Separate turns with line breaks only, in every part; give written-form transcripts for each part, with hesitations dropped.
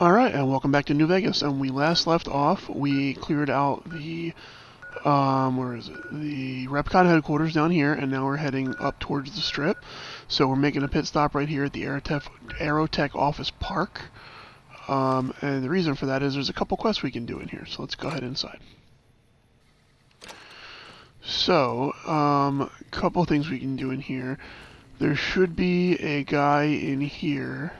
Alright, and welcome back to New Vegas. And we last left off, we cleared out the, where is it? The Repcon headquarters down here, and now we're heading up towards the Strip. So we're making a pit stop right here at the Aerotech Office Park. And the reason for that is there's a couple quests we can do in here, so let's go ahead inside. So, a couple things we can do in here. There should be a guy in here.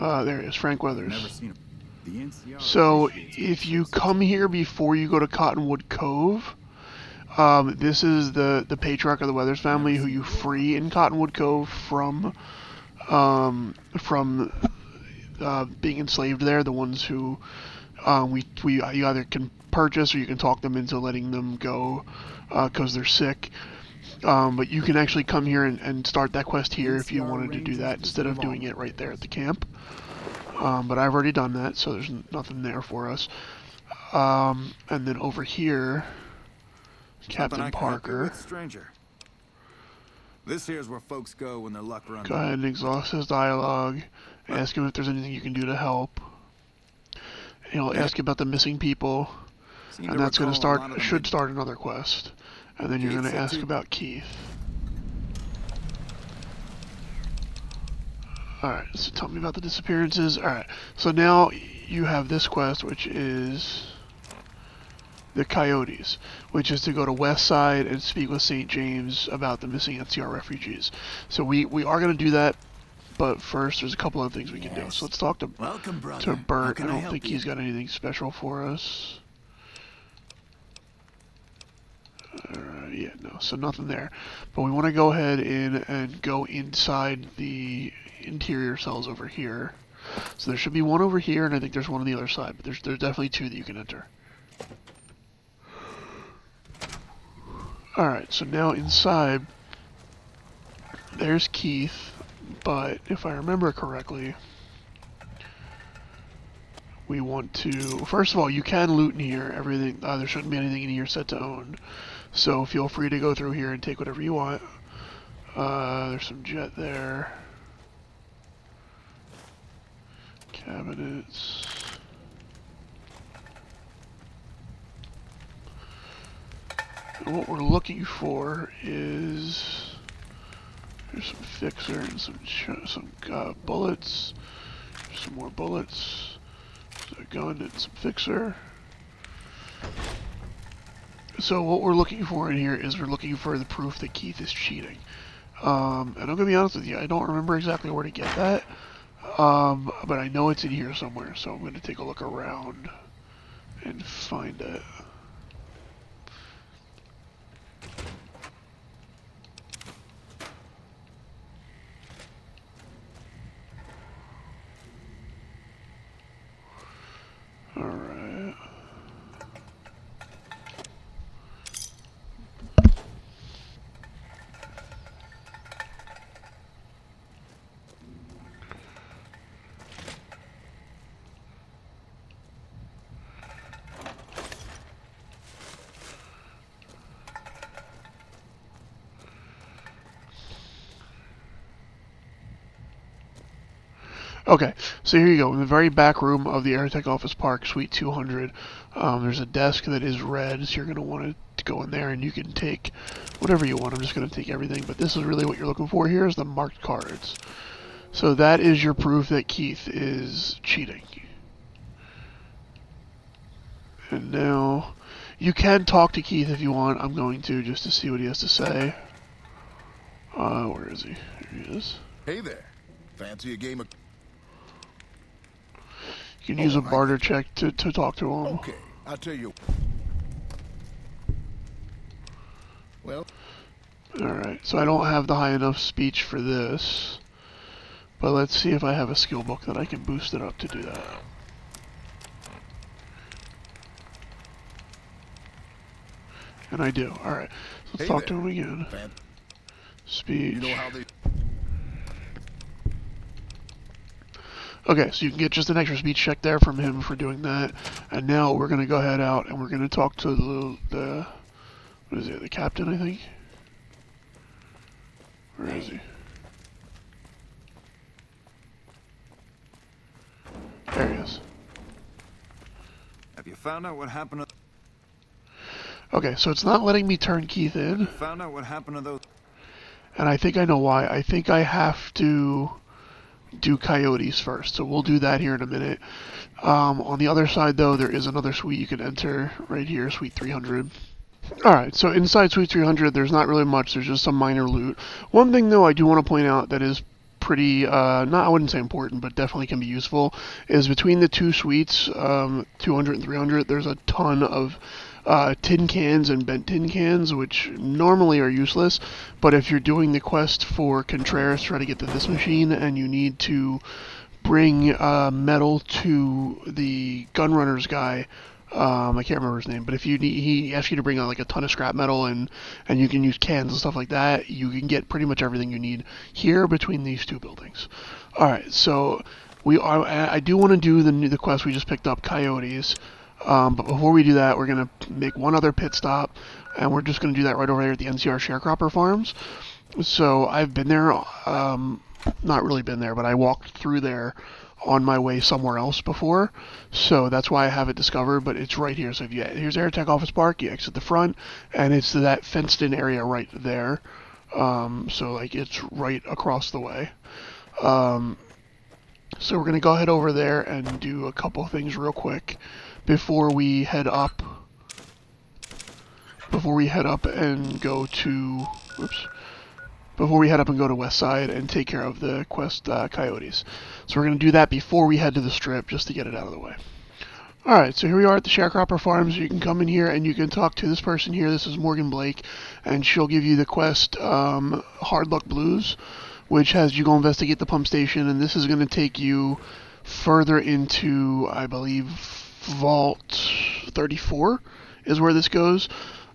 There he is, Frank Weathers.
Never seen him.
So, if you come here before you go to Cottonwood Cove, this is the patriarch of the Weathers family who you free in Cottonwood Cove from being enslaved there. The ones who you either can purchase or you can talk them into letting them go because they're sick. But you can actually come here and start that quest here if you wanted to do that instead of doing it right there at the camp. But I've already done that, so there's nothing there for us. And then over here, Captain Parker.
Stranger. This here's where folks go when their luck runs.
Go ahead and exhaust his dialogue. Ask him if there's anything you can do to help. He'll ask about the missing people, and that's going to should start another quest. And then you're going to ask about Keith. Alright, so tell me about the disappearances. Alright, so now you have this quest, which is the Coyotes, which is to go to Westside and speak with St. James about the missing NCR refugees. So we are going to do that, but first there's a couple of things we can do. So let's talk to Bert. I don't think he's got anything special for us. Yeah, no, so nothing there. But we want to go ahead and go inside the interior cells over here. So there should be one over here, and I think there's one on the other side, but there's definitely two that you can enter. Alright, so now inside, there's Keith, but if I remember correctly, we want to, first of all, you can loot in here, everything, there shouldn't be anything in here set to own, so feel free to go through here and take whatever you want. There's some jet there. Cabinets. And what we're looking for is, there's some fixer and some bullets. There's some more bullets. There's a gun and some fixer. So what we're looking for in here is we're looking for the proof that Keith is cheating. And I'm gonna be honest with you, I don't remember exactly where to get that. But I know it's in here somewhere, so I'm going to take a look around and find it. Alright. Okay, so here you go. In the very back room of the Aerotech Office Park, Suite 200, there's a desk that is red, so you're going to want to go in there and you can take whatever you want. I'm just going to take everything, but this is really what you're looking for here is the marked cards. So that is your proof that Keith is cheating. And now, you can talk to Keith if you want. I'm going to, just to see what he has to say. Where is he? Here he is.
Hey there. Fancy a game of...
You can use a barter check to talk to him.
Okay, I'll tell you. Well...
Alright, so I don't have the high enough speech for this. But let's see if I have a skill book that I can boost it up to do that. And I do. Alright, so let's talk to him again. Speech.
You know how they...
Okay, so you can get just an extra speech check there from him for doing that. And now we're going to go ahead out and we're going to talk to the what is it, the captain, I think? Where is he? There he is.
Have you found out what happened to...
Okay, so it's not letting me turn Keith in,
Found out what happened to those...
and I think I know why. I think I have to do coyotes first, so we'll do that here in a minute. On the other side, though, there is another suite you can enter right here, Suite 300. Alright, so inside Suite 300, there's not really much. There's just some minor loot. One thing, though, I do want to point out that is pretty, not, I wouldn't say important, but definitely can be useful, is between the two suites, 200 and 300, there's a ton of tin cans and bent tin cans, which normally are useless, but if you're doing the quest for Contreras, try to get to this machine, and you need to bring metal to the gunrunners guy. I can't remember his name, but if you need, he asks you to bring like a ton of scrap metal, and you can use cans and stuff like that. You can get pretty much everything you need here between these two buildings. All right, so I do want to do the quest we just picked up, Coyotes. But before we do that, we're gonna make one other pit stop, and we're just gonna do that right over there at the NCR Sharecropper Farms. So I've been there, not really been there, but I walked through there on my way somewhere else before, so that's why I have it discovered, but it's right here. So if you, here's Aerotech Office Park, you exit the front, and it's that fenced-in area right there. So like it's right across the way. So we're gonna go ahead over there and do a couple things real quick before we head up. Before we head up and go to, before we head up and go to Westside and take care of the quest Coyotes. So we're going to do that before we head to the strip, just to get it out of the way. Alright, so here we are at the Sharecropper Farms. You can come in here and you can talk to this person here. This is Morgan Blake, and she'll give you the quest Hard Luck Blues, which has you go investigate the pump station, and this is going to take you further into, I believe, Vault 34 is where this goes.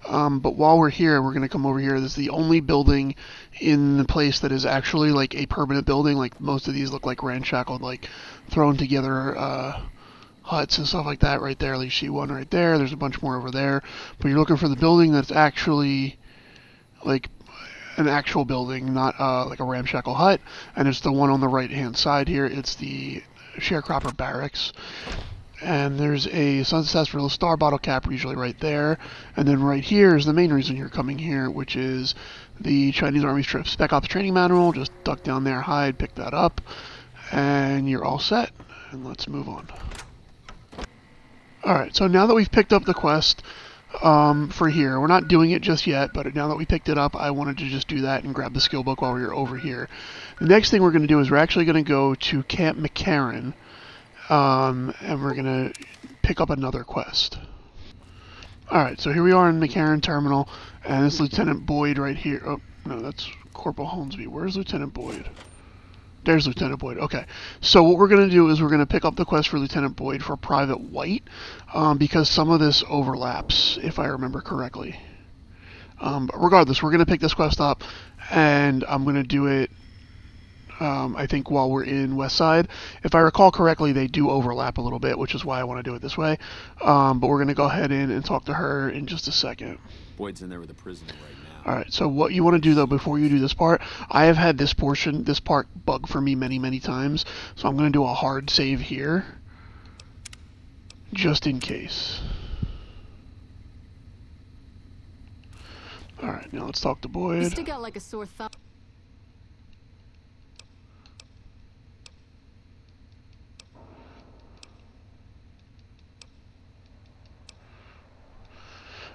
But while we're here, we're going to come over here. This is the only building in the place that is actually like a permanent building. Like most of these look like ramshackled, like thrown together huts and stuff like that right there. You see one right there. There's a bunch more over there. But you're looking for the building that's actually like an actual building, not like a ramshackle hut. And it's the one on the right-hand side here. It's the Sharecropper Barracks. And there's a Sunset Sarsaparilla Star bottle cap usually right there. And then right here is the main reason you're coming here, which is the Chinese Army Strip Spec Ops Training Manual. Just duck down there, hide, pick that up, and you're all set. And let's move on. Alright, so now that we've picked up the quest for here, we're not doing it just yet, but now that we picked it up, I wanted to just do that and grab the skill book while we were over here. The next thing we're going to do is we're actually going to go to Camp McCarran. And we're going to pick up another quest. Alright, so here we are in McCarran Terminal, and it's Lieutenant Boyd right here. Oh, no, that's Corporal Holmesby. Where's Lieutenant Boyd? There's Lieutenant Boyd. Okay, so what we're going to do is we're going to pick up the quest for Lieutenant Boyd for Private White, because some of this overlaps, if I remember correctly. But regardless, we're going to pick this quest up, and I'm going to do it I think while we're in Westside. If I recall correctly, they do overlap a little bit, which is why I want to do it this way. But we're going to go ahead in and talk to her in just a second.
Boyd's in there with a prisoner right now.
Alright, so what you want to do, though, before you do this part, I have had this part bug for me many, many times, so I'm going to do a hard save here, just in case. Alright, now let's talk to
You
Boyd.
stick out like a sore thumb.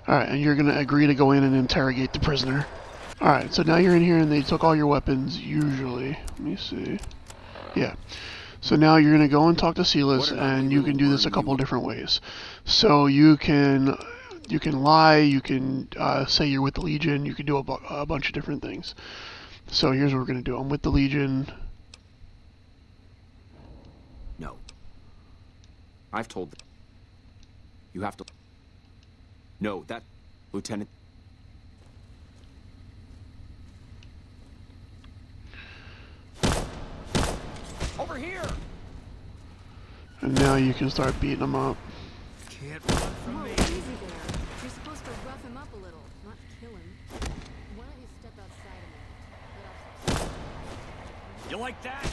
Alright, and you're going to agree to go in and interrogate the prisoner. Alright, so now you're in here and they took all your weapons, usually. Let me see. Yeah. So now you're going to go and talk to Silas, and you can do this a couple different ways. So you can lie, you can say you're with the Legion, you can do a bunch of different things. So here's what we're going to do. I'm with the Legion.
No. I've told them. You have to... No, that... Lieutenant... Over here!
And now you can start beating them up.
Can't run from
Whoa,
me.
easy there. You're supposed to rough him up a little, not kill him. Why don't you step outside a minute? Let off some steam.
You like that?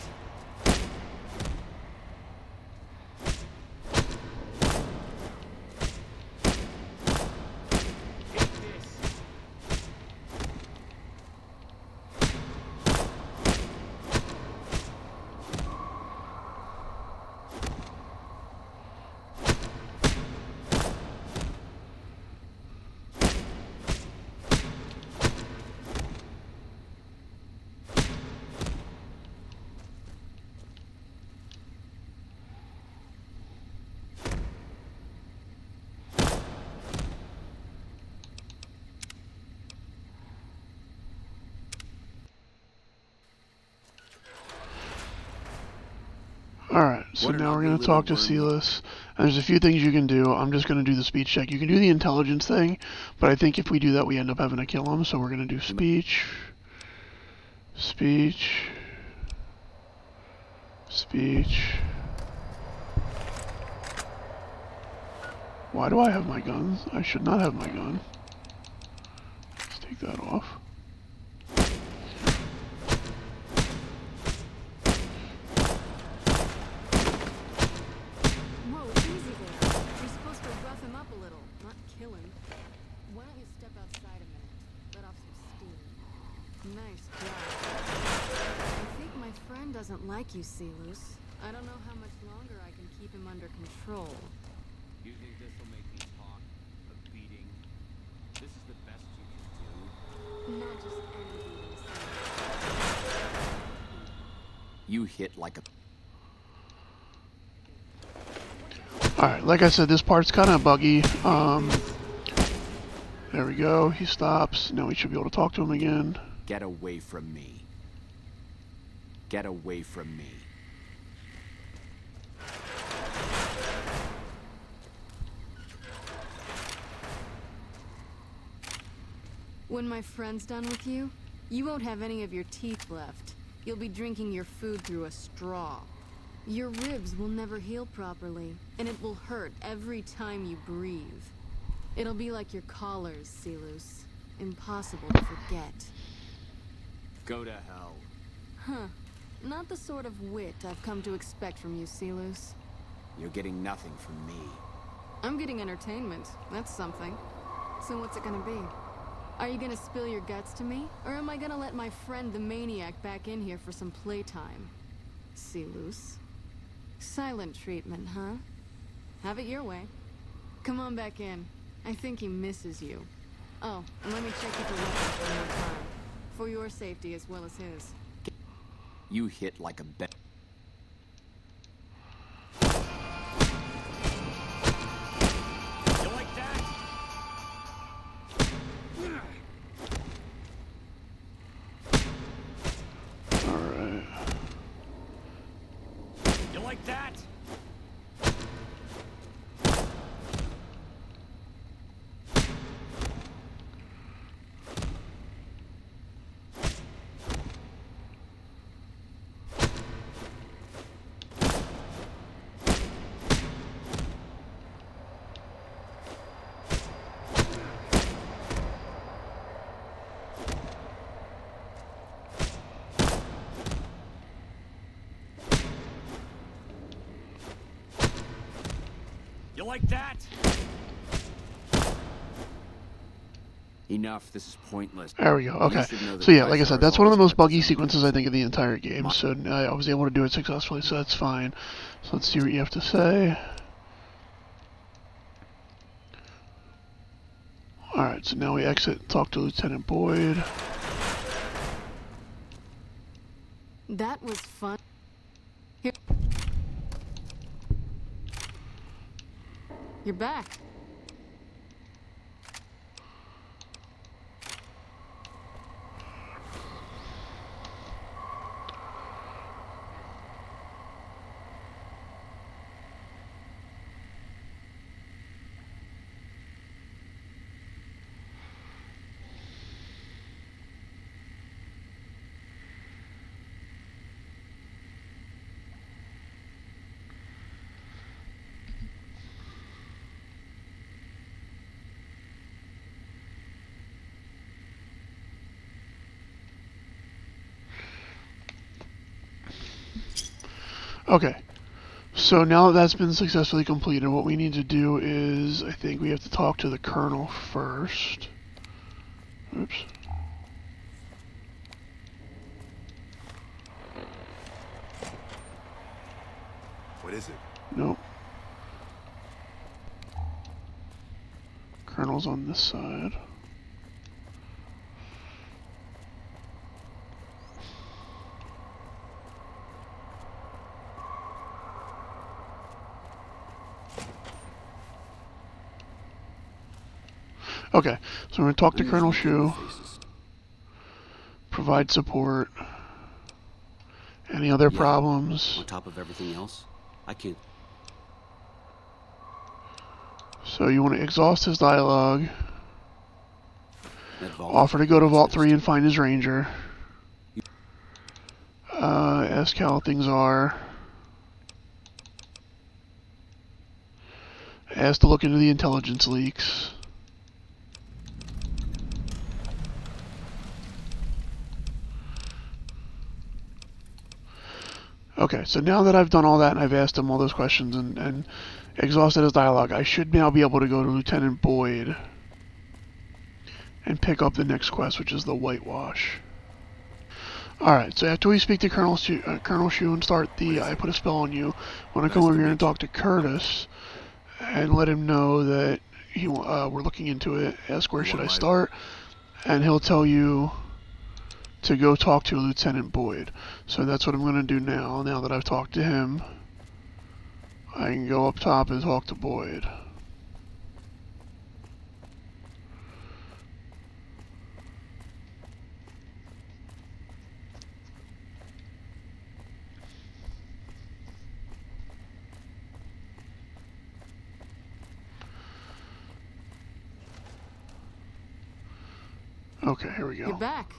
So
What an
now we're
ugly
going to
little
talk to
worm.
Silas. And there's a few things you can do. I'm just going to do the speech check. You can do the intelligence thing, but I think if we do that, we end up having to kill him. So we're going to do speech, speech, speech. Why do I have my guns? I should not have my gun. Let's take that off.
Whoa, easy there. You're supposed to rough him up a little, not kill him. Why don't you step outside a minute? Let off some steam. Nice job. I think my friend doesn't like you, Silas. I don't know how much longer I can keep him under control.
You think this will make me talk? A beating? This is the best you can
Not just any beating, Silas.
do. You hit like a...
Alright, like I said, this part's kind of buggy. There we go. He stops. Now we should be able to talk to him again.
Get away from me. Get away from me.
When my friend's done with you, you won't have any of your teeth left. You'll be drinking your food through a straw. Your ribs will never heal properly, and it will hurt every time you breathe. It'll be like your collars, Silas. Impossible to forget.
Go to hell.
Huh. Not the sort of wit I've come to expect from you, Silas.
You're getting nothing from me.
I'm getting entertainment. That's something. So what's it gonna be? Are you gonna spill your guts to me? Or am I gonna let my friend the maniac back in here for some playtime? Silas. Silent treatment, huh? Have it your way. Come on back in. I think he misses you. Oh, and let me check you for weapons one more time. For your safety as well as his.
You hit like a bet. You like that?
Alright.
You like that? You like that? Enough, this is pointless.
There we go. Okay.
You should know that
So yeah, like I
five
said,
stars
that's one of the
always
most buggy
represent
sequences I think of the entire game. So I was able to do it successfully, so that's fine. So let's see what you have to say. Alright, so now we exit and talk to Lieutenant Boyd.
That was fun. Here. You're back.
Okay. So now that that's been successfully completed, what we need to do is, I think we have to talk to the Colonel first. Oops.
What is it?
Nope. Colonel's on this side. Okay, so we're going to talk to Colonel Shu, provide support, any other problems.
On top of everything else, I can't.
So you want to exhaust his dialogue,
That vault.
offer to go to Vault 3 and find his ranger, ask how things are, ask to look into the intelligence leaks. Okay, so now that I've done all that and I've asked him all those questions and exhausted his dialogue, I should now be able to go to Lieutenant Boyd and pick up the next quest, which is the whitewash. Alright, so after we speak to Colonel Shu and start the I put a spell on you, I want to come over here and talk to Curtis and let him know that we're looking into it, ask where should I start, and he'll tell you to go talk to Lieutenant Boyd. So that's what I'm going to do now. Now that I've talked to him, I can go up top and talk to Boyd. Okay, here we go.
You're back.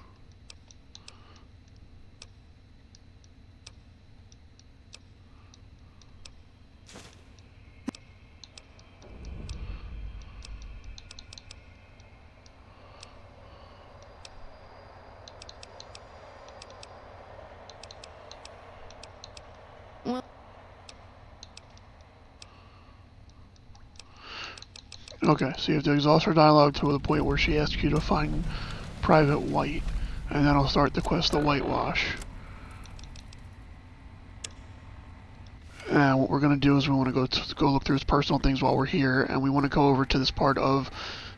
Well,
Okay, so you have to exhaust her dialogue to the point where she asks you to find Private White, and then I'll start the quest, the Whitewash. And what we're going to do is we want to go look through his personal things while we're here, and we want to go over to this part of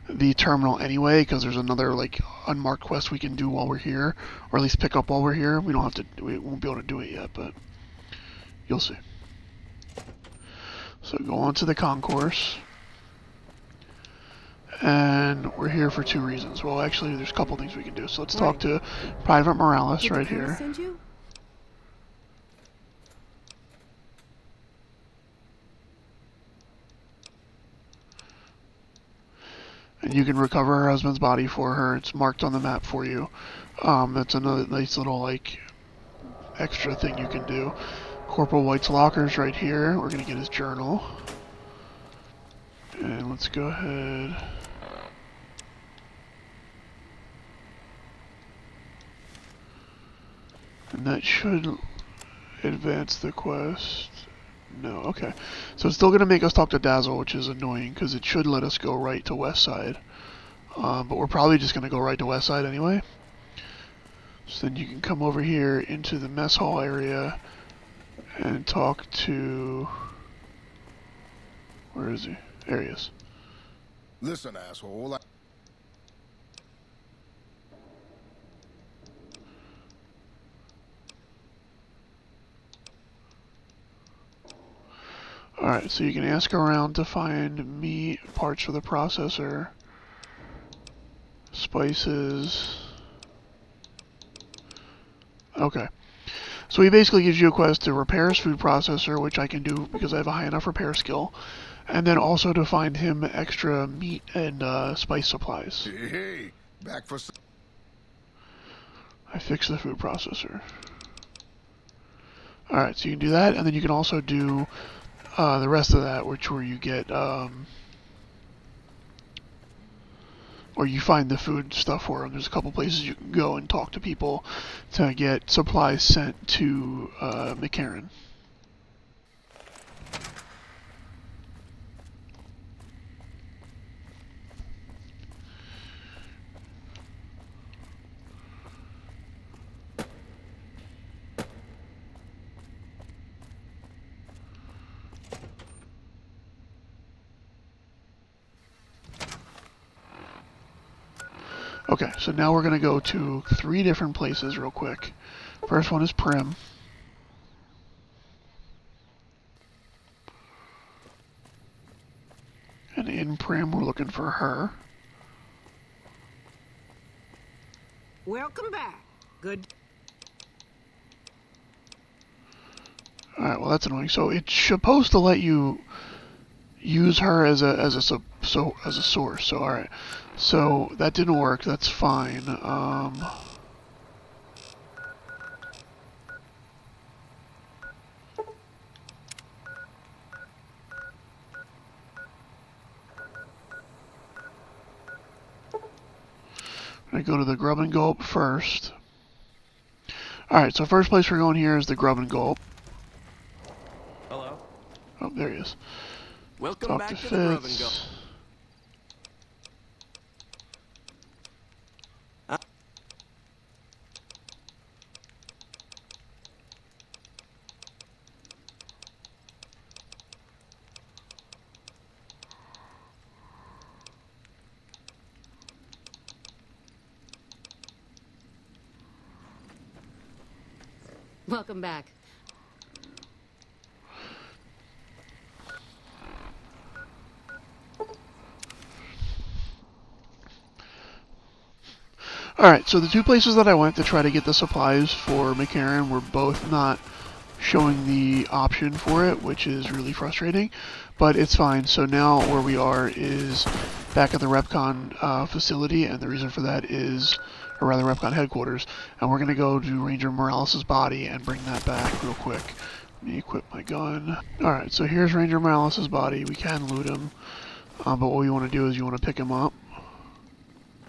the terminal anyway, because there's another like unmarked quest we can do while we're here, or at least pick up while we're here. We won't be able to do it yet, but you'll see. So go on to the concourse. And we're here for two reasons. Well, actually, there's a couple things we can do. So let's talk to Private Morales right here.
Send you?
And you can recover her husband's body for her. It's marked on the map for you. That's another nice little, like, extra thing you can do. Corporal White's locker's right here. We're going to get his journal. And let's go ahead. And that should advance the quest. No, okay. So it's still going to make us talk to Dazzle, which is annoying, because it should let us go right to Westside. But we're probably just going to go right to Westside anyway. So then you can come over here into the mess hall area and talk to... Where is he? There he is.
Listen, asshole.
Alright, so you can ask around to find meat, parts for the processor, spices. Okay. So he basically gives you a quest to repair his food processor, which I can do because I have a high enough repair skill, and then also to find him extra meat and spice supplies.
Hey, back for...
I fixed the food processor. Alright, so you can do that, and then you can also do the rest of that, where you get, or you find the food stuff for them. There's a couple places you can go and talk to people to get supplies sent to McCarran. Okay, so now we're going to go to 3 different places real quick. First one is Prim. And in Prim, we're looking for her.
Welcome back. Good.
Alright, well that's annoying. So it's supposed to let you use her as a source. So alright. So that didn't work, that's fine. I go to the Grub and Gulp first. Alright, so first place we're going here is the Grub and Gulp.
Hello.
Oh, there he is.
Welcome
Talk
back
to
to the Grub and Go.
Fitz.
Welcome back.
Alright, so the two places that I went to try to get the supplies for McCarran were both not showing the option for it, which is really frustrating, but it's fine. So now where we are is back at the RepCon facility, and the reason for that is, or rather RepCon headquarters, and we're going to go to Ranger Morales' body and bring that back real quick. Let me equip my gun. Alright, so here's Ranger Morales' body. We can loot him, but what we want to do is you want to pick him up.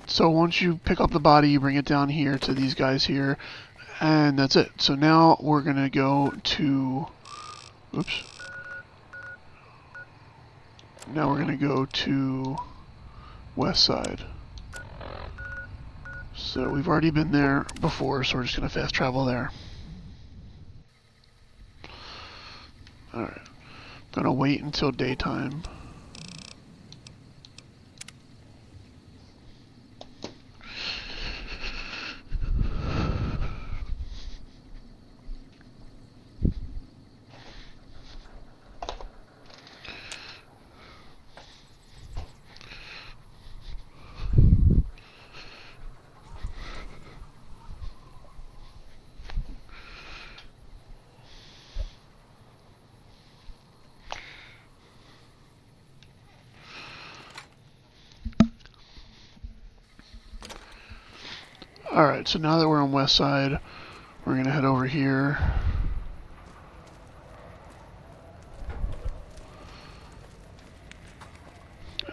So once you pick up the body, you bring it down here to these guys here, and that's it. So now we're going to go to... Oops. Now we're going to go to Westside. So we've already been there before, so we're just going to fast travel there. Alright. Gonna wait until daytime. Alright, so now that we're on Westside, we're gonna head over here.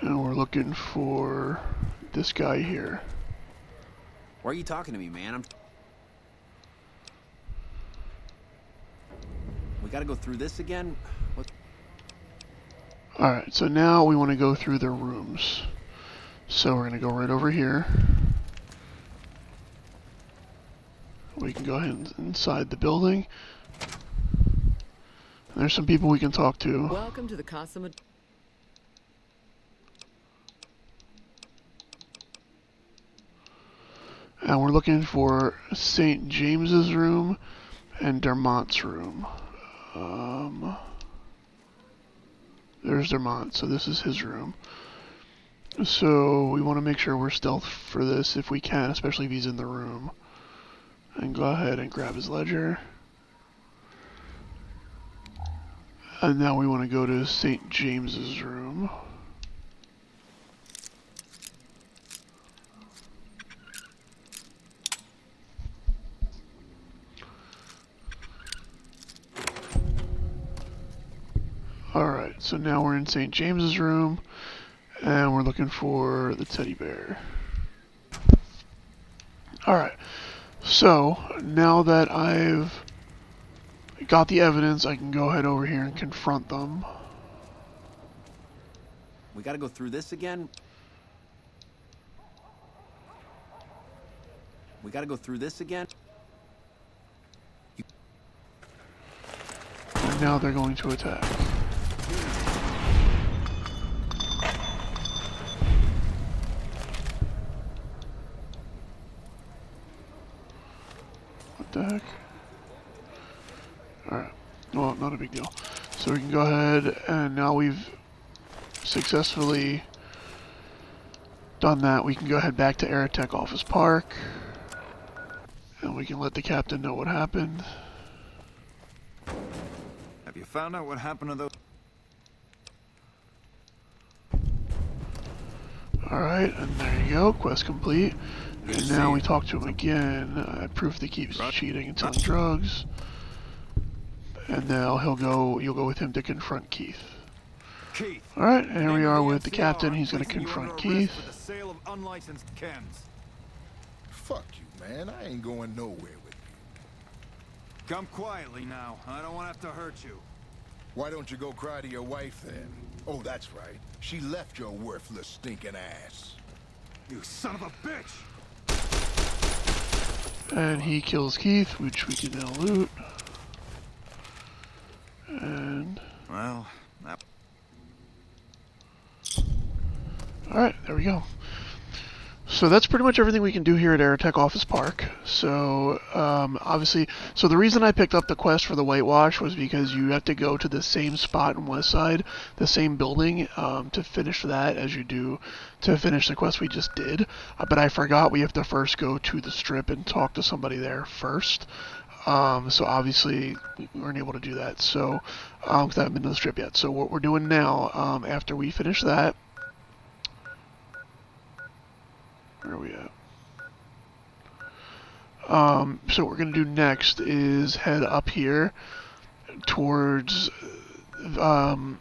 And we're looking for this guy here.
Why are you talking to me, man? We gotta go through this again? What?
Alright, so now we want to go through the rooms. So we're gonna go right over here. We can go ahead inside the building. There's some people we can talk to.
Welcome to the Casa.
And we're looking for St. James's room and Dermont's room. There's Dermont, so this is his room. So we want to make sure we're stealth for this if we can, especially if he's in the room. And go ahead and grab his ledger. And now we want to go to St. James's room. Alright, so now we're in St. James's room, and we're looking for the teddy bear. Alright, so now that I've got the evidence, I can go ahead over here and confront them.
We gotta go through this again? We gotta go through this again?
And now they're going to attack. What the heck? Alright. Well, not a big deal. So we can go ahead, and now we've successfully done that. We can go ahead back to Aerotech Office Park, and we can let the captain know what happened.
Have you found out what happened to those?
Alright, and there you go, quest complete. And now we talk to him again. Proof that keeps cheating and selling drugs. And now you'll go with him to confront Keith.
Keith.
Alright, and here we are with the
NCR
captain. He's going to
placing you
confront
under arrest
Keith.
for the sale of unlicensed chems.
Fuck you, man. I ain't going nowhere with you.
Come quietly now. I don't want to have to hurt you.
Why don't you go cry to your wife then? Oh, that's right. She left your worthless stinking ass.
You son of a bitch!
And he kills Keith, which we can now loot. And
Well, that...
alright, there we go. So that's pretty much everything we can do here at Aerotech Office Park. So, obviously, so the reason I picked up the quest for the whitewash was because you have to go to the same spot in Westside, the same building, to finish that as you do to finish the quest we just did. But I forgot we have to first go to the strip and talk to somebody there first. So obviously we weren't able to do that. So, because I haven't been to the strip yet. So what we're doing now, after we finish that, where are we at? So what we're going to do next is head up here towards the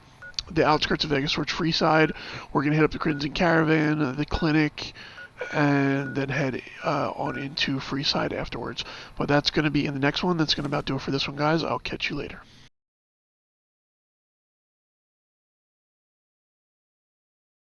outskirts of Vegas, towards Freeside. We're going to hit up the Crimson Caravan, the clinic, and then head on into Freeside afterwards. But that's going to be in the next one. That's going to about do it for this one, guys. I'll catch you later.